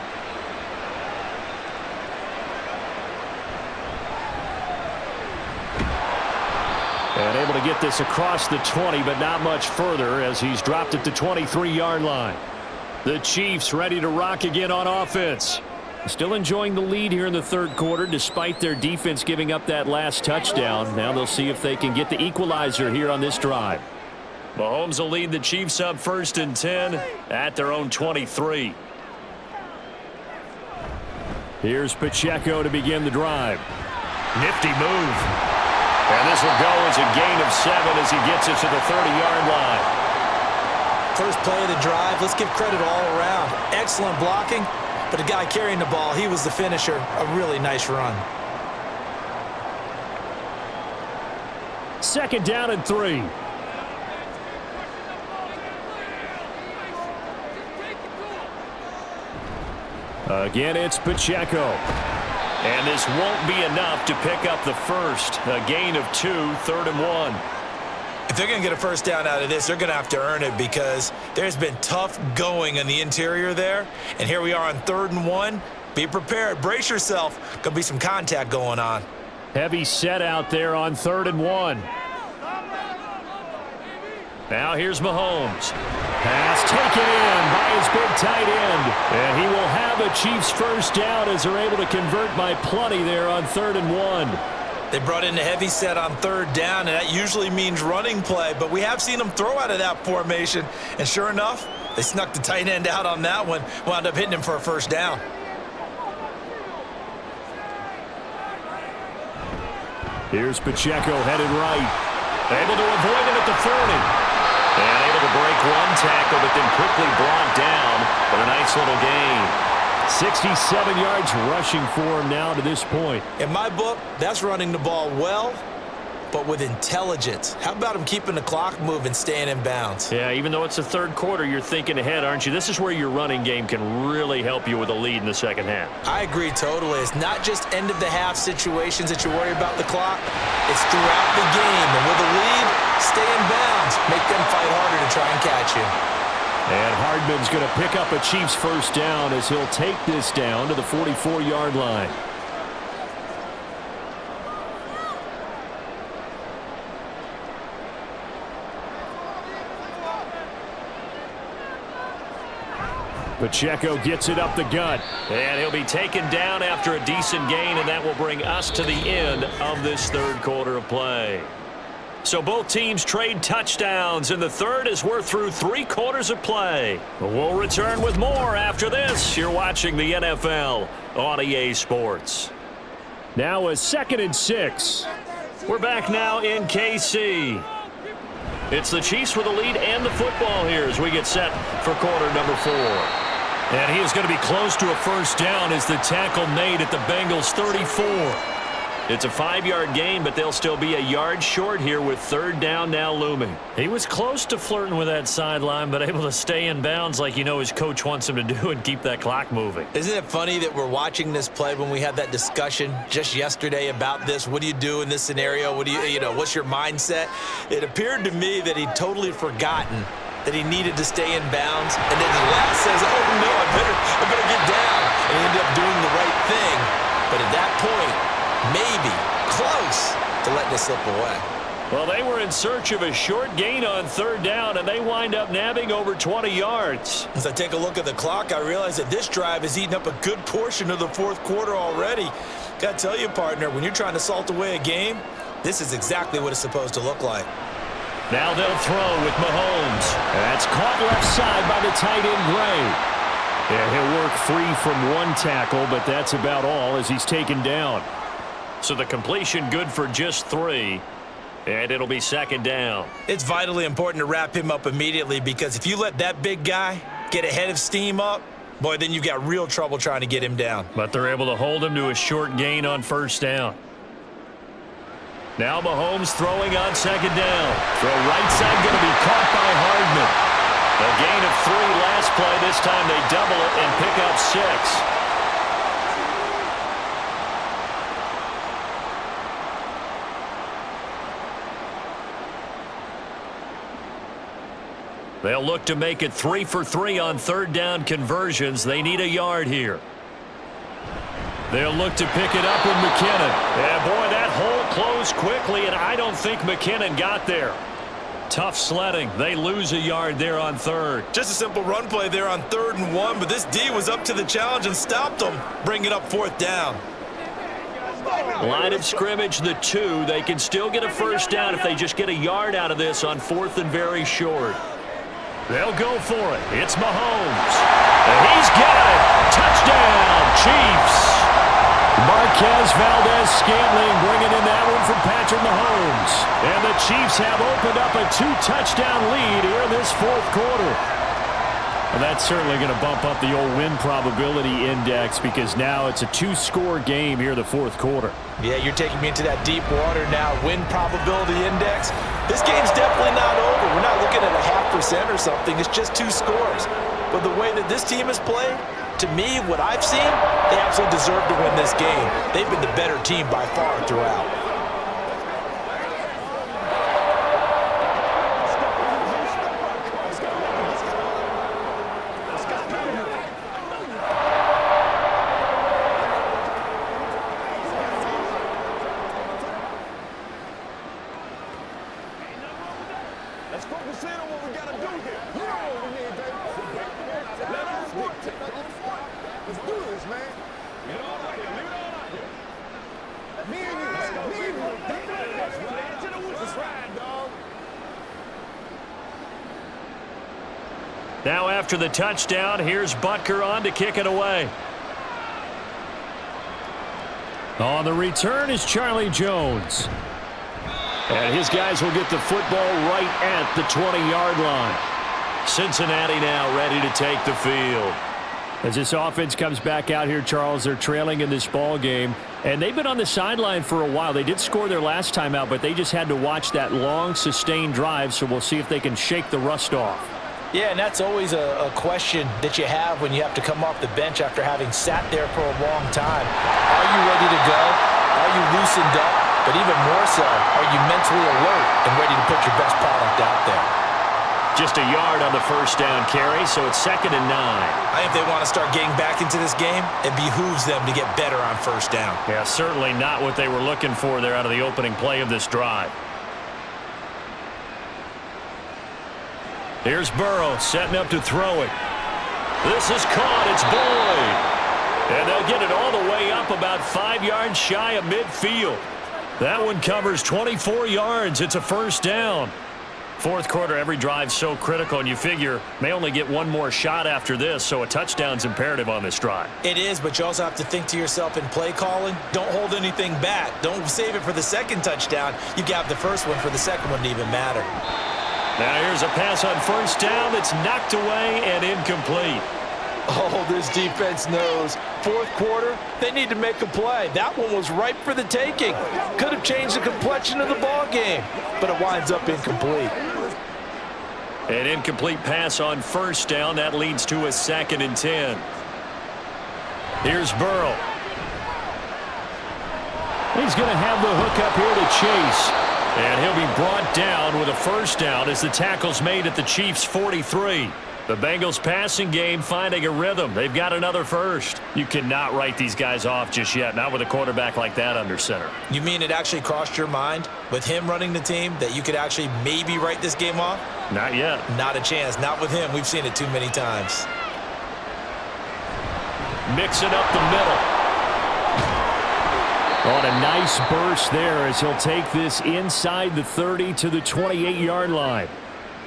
S1: And able to get this across the 20, but not much further as he's dropped at the 23-yard line. The Chiefs ready to rock again on offense. Still enjoying the lead here in the 3rd quarter despite their defense giving up that last touchdown. Now they'll see if they can get the equalizer here on this drive. Mahomes will lead the Chiefs up 1st and 10 at their own 23. Here's Pacheco to begin the drive. Nifty move. And this will go as a gain of 7 as he gets it to the 30-yard line.
S2: First play of the drive, let's give credit all around. Excellent blocking, but the guy carrying the ball, he was the finisher. A really nice run.
S1: 2nd down and 3. Again, it's Pacheco. And this won't be enough to pick up the first. A gain of 2, 3rd and 1.
S2: If they're going to get a first down out of this, they're going to have to earn it because there's been tough going in the interior there. And here we are on 3rd and 1. Be prepared. Brace yourself. Going to be some contact going on.
S1: Heavy set out there on 3rd and 1. Now here's Mahomes. Pass taken in by his big tight end. And he will have a Chiefs first down as they're able to convert by plenty there on 3rd and 1.
S2: They brought in the heavy set on 3rd down, and that usually means running play. But we have seen them throw out of that formation. And sure enough, they snuck the tight end out on that one. Wound up hitting him for a first down.
S1: Here's Pacheco headed right. Able to avoid it at the 40. And able to break one tackle, but then quickly brought down for a nice little gain. 67 yards rushing for him now to this point.
S2: In my book, that's running the ball well, but with intelligence. How about him keeping the clock moving, staying in bounds?
S1: Yeah, even though it's the third quarter, you're thinking ahead, aren't you? This is where your running game can really help you with a lead in the second half.
S2: I agree totally. It's not just end-of-the-half situations that you worry about the clock. It's throughout the game. And with a lead, stay in bounds. Make them fight harder to try and catch you.
S1: And Hardman's going to pick up a Chiefs first down as he'll take this down to the 44-yard line. Pacheco gets it up the gut. And he'll be taken down after a decent gain, and that will bring us to the end of this third quarter of play. So both teams trade touchdowns in the third as we're through 3 quarters of play. We'll return with more after this. You're watching the NFL on EA Sports. Now a 2nd and 6. We're back now in KC. It's the Chiefs with the lead and the football here as we get set for quarter number 4. And he is going to be close to a first down as the tackle made at the Bengals 34. It's a 5-yard gain, but they'll still be a yard short here with third down now looming. He was close to flirting with that sideline, but able to stay in bounds like you know his coach wants him to do and keep that clock moving.
S2: Isn't it funny that we're watching this play when we had that discussion just yesterday about this? What do you do in this scenario? What do you know, what's your mindset? It appeared to me that he'd totally forgotten that he needed to stay in bounds, and then the last says, oh no, I better get down, and he ended up doing the right thing. But at that point, maybe close to letting it slip away.
S1: Well, they were in search of a short gain on third down, and they wind up nabbing over 20 yards.
S2: As I take a look at the clock, I realize that this drive has eaten up a good portion of the fourth quarter already. Got to tell you, partner, when you're trying to salt away a game, this is exactly what it's supposed to look like.
S1: Now they'll throw with Mahomes. That's caught left side by the tight end, Gray. Yeah, he'll work free from one tackle, but that's about all as he's taken down. So the completion good for just 3, and it'll be second down.
S2: It's vitally important to wrap him up immediately because if you let that big guy get ahead of steam up, boy, then you've got real trouble trying to get him down.
S1: But they're able to hold him to a short gain on first down. Now Mahomes throwing on second down. Throw right side going to be caught by Hardman. A gain of 3 last play. This time they double it and pick up 6. They'll look to make it 3 for 3 on third down conversions. They need a yard here. They'll look to pick it up with McKinnon. Yeah, boy, that hole closed quickly, and I don't think McKinnon got there. Tough sledding. They lose a yard there on third.
S2: Just a simple run play there on 3rd and 1, but this D was up to the challenge and stopped them, bringing up 4th down.
S1: Line of scrimmage, the 2. They can still get a first down if they just get a yard out of this on 4th and very short. They'll go for it. It's Mahomes. And he's got it. Touchdown, Chiefs. Marquez Valdez-Scantling bringing in that one from Patrick Mahomes. And the Chiefs have opened up a 2-touchdown lead here in this fourth quarter. Well, that's certainly going to bump up the old win probability index because now it's a 2-score game here in the fourth quarter.
S2: Yeah, you're taking me into that deep water now. Win probability index. This game's definitely not over. We're not looking at a 0.5% or something. It's just 2 scores. But the way that this team has played, to me, what I've seen, they absolutely deserve to win this game. They've been the better team by far throughout.
S4: Let's focus in on what we got to do here. You know what we need, baby. Let us dictate. Let's do this, man. Leave it all out here. Leave it all out here. Me and you, baby. Me and you. Let's ride, dog.
S1: Now after the touchdown, here's Butker on to kick it away. On the return is Charlie Jones. And his guys will get the football right at the 20-yard line. Cincinnati now ready to take the field. As this offense comes back out here, Charles, they're trailing in this ball game, and they've been on the sideline for a while. They did score their last time out, but they just had to watch that long, sustained drive, so we'll see if they can shake the rust off.
S2: Yeah, and that's always a question that you have when you have to come off the bench after having sat there for a long time. Are you ready to go? Are you loosened up? But even more so, are you mentally alert and ready to put your best product out there?
S1: Just a yard on the first down carry, so it's 2nd and 9.
S2: I think if they want to start getting back into this game, it behooves them to get better on first down.
S1: Yeah, certainly not what they were looking for there out of the opening play of this drive. Here's Burrow setting up to throw it. This is caught. It's Boyd. And they'll get it all the way up about 5 yards shy of midfield. That one covers 24 yards. It's a first down. Fourth quarter, every drive so critical, and you figure may only get one more shot after this, so a touchdown's imperative on this drive.
S2: It is, but you also have to think to yourself in play calling, don't hold anything back. Don't save it for the second touchdown. You got the first one for the second one to even matter.
S1: Now here's a pass on first down that's knocked away and incomplete.
S2: Oh, this defense knows. Fourth quarter, they need to make a play. That one was ripe for the taking. Could have changed the complexion of the ball game, but it winds up incomplete.
S1: An incomplete pass on first down. That leads to a 2nd and 10. Here's Burrow. He's going to have the hook up here to Chase. And he'll be brought down with a first down as the tackle's made at the Chiefs' 43. The Bengals passing game finding a rhythm. They've got another first. You cannot write these guys off just yet, not with a quarterback like that under center.
S2: You mean it actually crossed your mind with him running the team that you could actually maybe write this game off?
S1: Not yet.
S2: Not a chance. Not with him. We've seen it too many times.
S1: Mixing up the middle. On a nice burst there as he'll take this inside the 30 to the 28-yard line.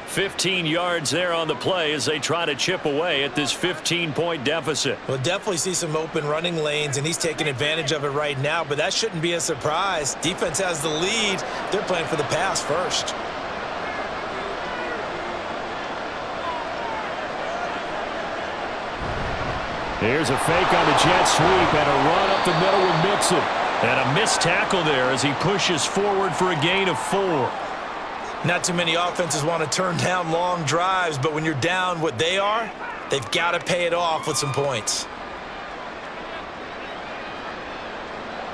S1: 15 yards there on the play as they try to chip away at this 15-point deficit.
S2: We'll definitely see some open running lanes, and he's taking advantage of it right now, but that shouldn't be a surprise. Defense has the lead. They're playing for the pass first.
S1: Here's a fake on the jet sweep and a run up the middle with Mixon. And a missed tackle there as he pushes forward for a gain of 4.
S2: Not too many offenses want to turn down long drives, but when you're down what they are, they've got to pay it off with some points.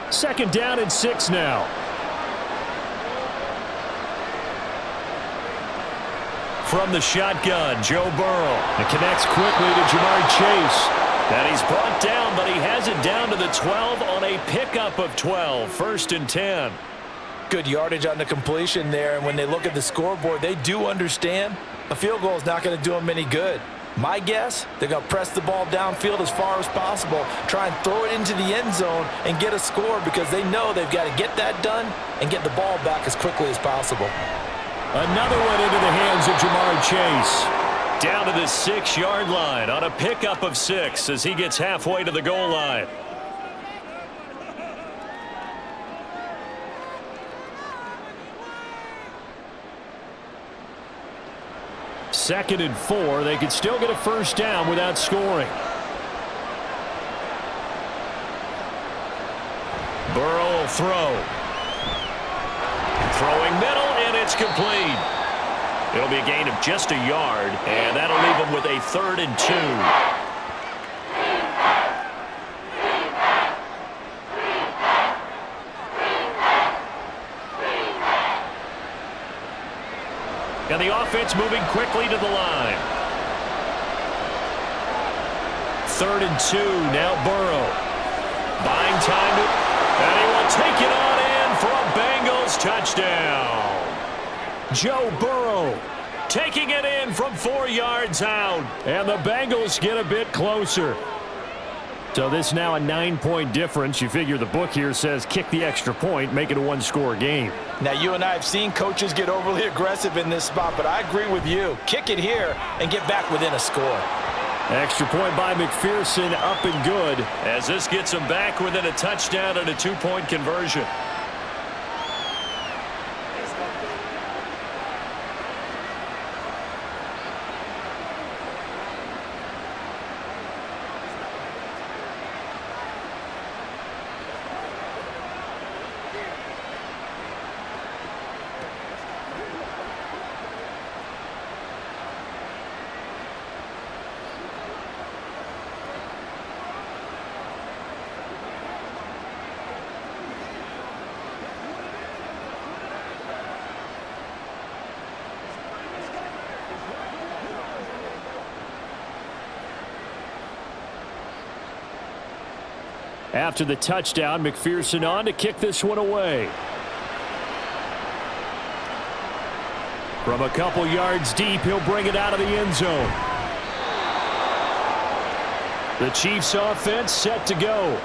S1: 2nd down and 6 now. From the shotgun, Joe Burrow. It connects quickly to Jamar Chase. And he's brought down, but he has it down to the 12 on a pickup of 12. 1st and 10.
S2: Good yardage on the completion there, and when they look at the scoreboard, they do understand a field goal is not going to do them any good. My guess, they're going to press the ball downfield as far as possible, try and throw it into the end zone and get a score because they know they've got to get that done and get the ball back as quickly as possible.
S1: Another one into the hands of Jamar Chase. Down to the 6-yard line on a pickup of 6 as he gets halfway to the goal line. Second and 4. They could still get a first down without scoring. Burrow will throw. Throwing middle, and it's complete. It'll be a gain of just a yard, and that'll leave them with a 3rd and 2. And the offense moving quickly to the line. 3rd and 2, now Burrow. Buying time, and he will take it on in for a Bengals touchdown. Joe Burrow taking it in from 4 yards out, and the Bengals get a bit closer. So this now a 9-point difference. You figure the book here says kick the extra point, make it a 1-score game.
S2: Now, you and I have seen coaches get overly aggressive in this spot, but I agree with you. Kick it here and get back within a score.
S1: Extra point by McPherson, up and good, as this gets them back within a touchdown and a 2-point conversion. After the touchdown, McPherson on to kick this one away. From a couple yards deep, he'll bring it out of the end zone. The Chiefs offense set to go.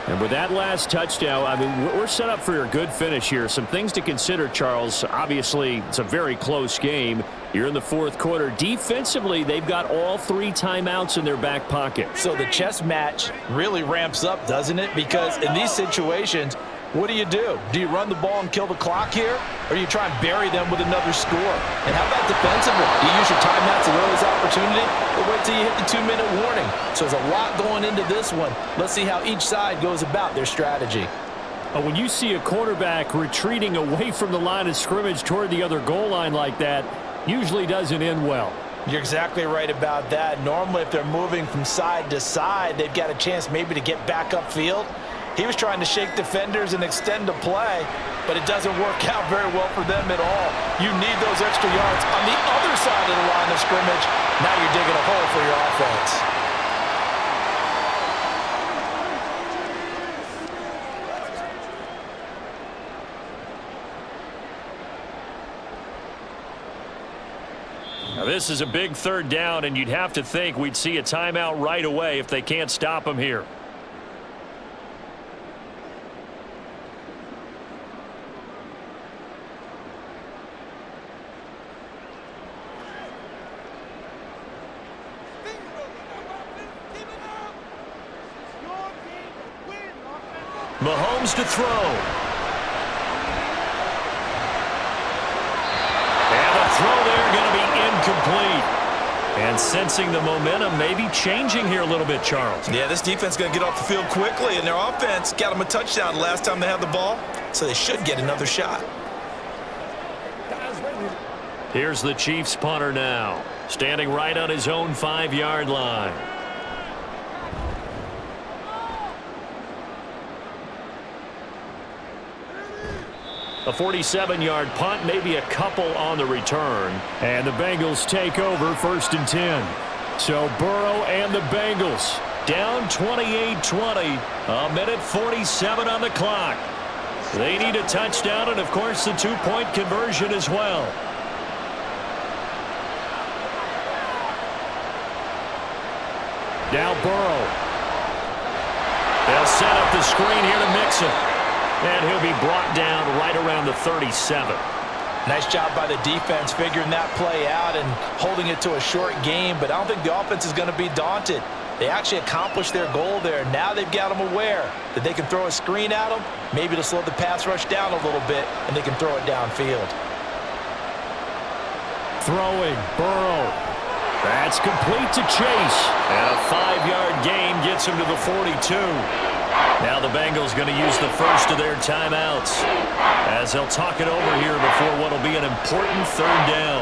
S1: And with that last touchdown, I mean, we're set up for a good finish here. Some things to consider, Charles. Obviously, it's a very close game. You're in the fourth quarter. Defensively, they've got all 3 timeouts in their back pocket.
S2: So the chess match really ramps up, doesn't it? Because in these situations, what do? Do you run the ball and kill the clock here? Or do you try and bury them with another score? And how about defensively? Do you use your timeouts at earliest opportunity? Or wait till you hit the 2-minute warning? So there's a lot going into this one. Let's see how each side goes about their strategy.
S1: When you see a quarterback retreating away from the line of scrimmage toward the other goal line like that, usually doesn't end well.
S2: You're exactly right about that. Normally, if they're moving from side to side, they've got a chance maybe to get back upfield. He was trying to shake defenders and extend the play, but it doesn't work out very well for them at all. You need those extra yards on the other side of the line of scrimmage. Now you're digging a hole for your offense.
S1: Now, this is a big third down, and you'd have to think we'd see a timeout right away if they can't stop him here. Mahomes to throw. And the throw there going to be incomplete. And sensing the momentum maybe changing here a little bit, Charles.
S2: Yeah, this defense is going to get off the field quickly, and their offense got them a touchdown the last time they had the ball, so they should get another shot.
S1: Here's the Chiefs punter now, standing right on his own 5-yard line. A 47-yard punt, maybe a couple on the return. And the Bengals take over 1st and 10. So Burrow and the Bengals down 28-20. A minute 47 on the clock. They need a touchdown and, of course, the 2-point conversion as well. Now Burrow. They'll set up the screen here to Mixon. And he'll be brought down right around the 37.
S2: Nice job by the defense figuring that play out and holding it to a short game, but I don't think the offense is going to be daunted. They actually accomplished their goal there. Now they've got them aware that they can throw a screen at them, maybe to slow the pass rush down a little bit, and they can throw it downfield.
S1: Throwing, Burrow. That's complete to Chase. And a 5-yard gain gets him to the 42. Now the Bengals going to use the first of their timeouts as they'll talk it over here before what will be an important 3rd down.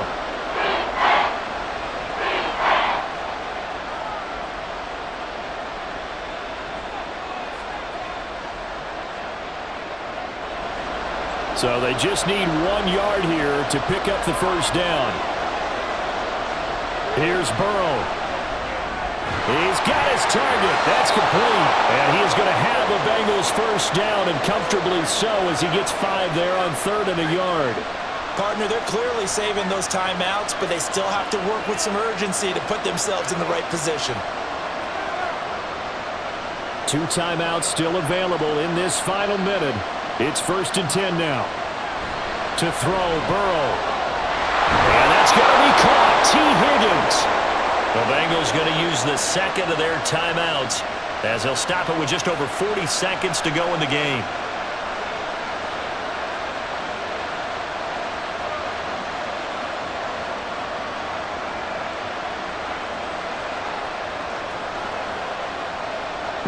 S1: So they just need 1 yard here to pick up the 1st down. Here's Burrow. He's got his target. That's complete. And he is going to have a Bengals 1st down, and comfortably so, as he gets 5 there on 3rd and a yard.
S2: Partner, they're clearly saving those timeouts, but they still have to work with some urgency to put themselves in the right position.
S1: 2 timeouts still available in this final minute. It's 1st and 10 now. To throw, Burrow. And that's going to be caught. T. Higgins. The Bengals going to use the 2nd of their timeouts as they'll stop it with just over 40 seconds to go in the game.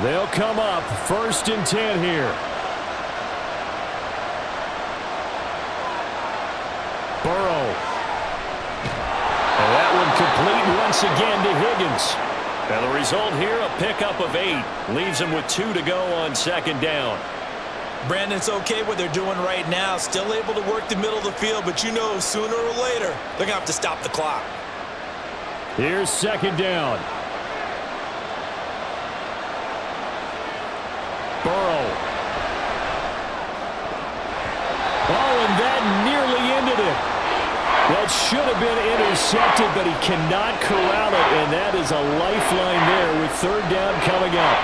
S1: They'll come up 1st and 10 here. Burrow. And that one complete once again to Higgins. And the result here, a pickup of 8. Leaves him with 2 to go on 2nd down.
S2: Brandon, it's okay what they're doing right now. Still able to work the middle of the field, but you know sooner or later they're going to have to stop the clock.
S1: Here's 2nd down. Burrow. Oh, and that nearly ended it. That should have been intercepted, but he cannot corral it, and that is a lifeline there with third down coming up.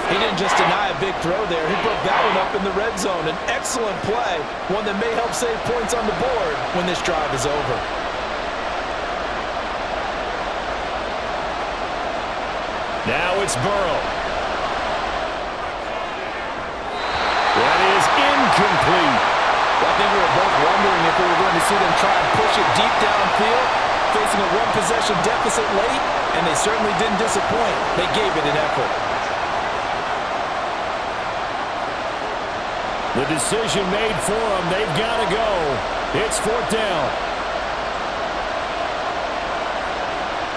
S2: He didn't just deny a big throw there. He broke that one up in the red zone. An excellent play, one that may help save points on the board when this drive is over.
S1: Now it's Burrow. That is incomplete.
S2: Well, I think we were both wondering if we were going to see them try and push it deep downfield, facing a one-possession deficit late, and they certainly didn't disappoint. They gave it an effort.
S1: The decision made for them. They've got to go. It's fourth down.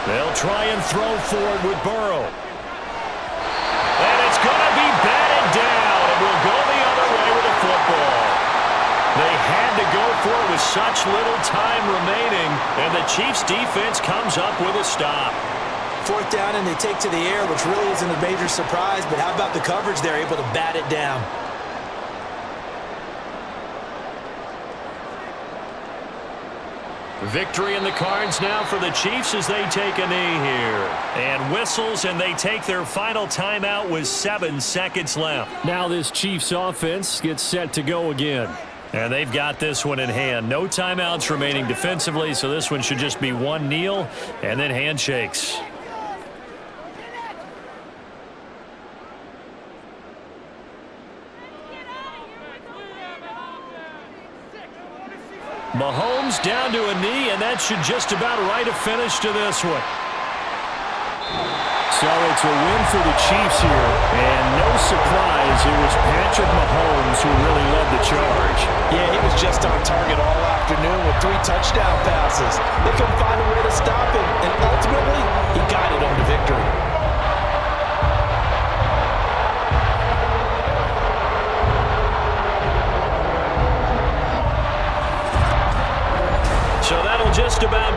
S1: They'll try and throw for it with Burrow. And it's going to be batted down. And we'll go the other way with the football. They had to go for it with such little time remaining, and the Chiefs' defense comes up with a stop.
S2: Fourth down, and they take to the air, which really isn't a major surprise, but how about the coverage? They're able to bat it down.
S1: Victory in the cards now for the Chiefs as they take a knee here. And whistles, and they take their final timeout with 7 seconds left. Now this Chiefs offense gets set to go again. And they've got this one in hand. No timeouts remaining defensively, so this one should just be one kneel and then handshakes. Mahomes down to a knee, and that should just about write a finish to this one. So it's a win for the Chiefs here, and no surprise, it was Patrick Mahomes who really led the charge.
S2: Yeah, he was just on target all afternoon with 3 touchdown passes. They couldn't find a way to stop him, and ultimately, he guided them to victory.
S1: So that'll just about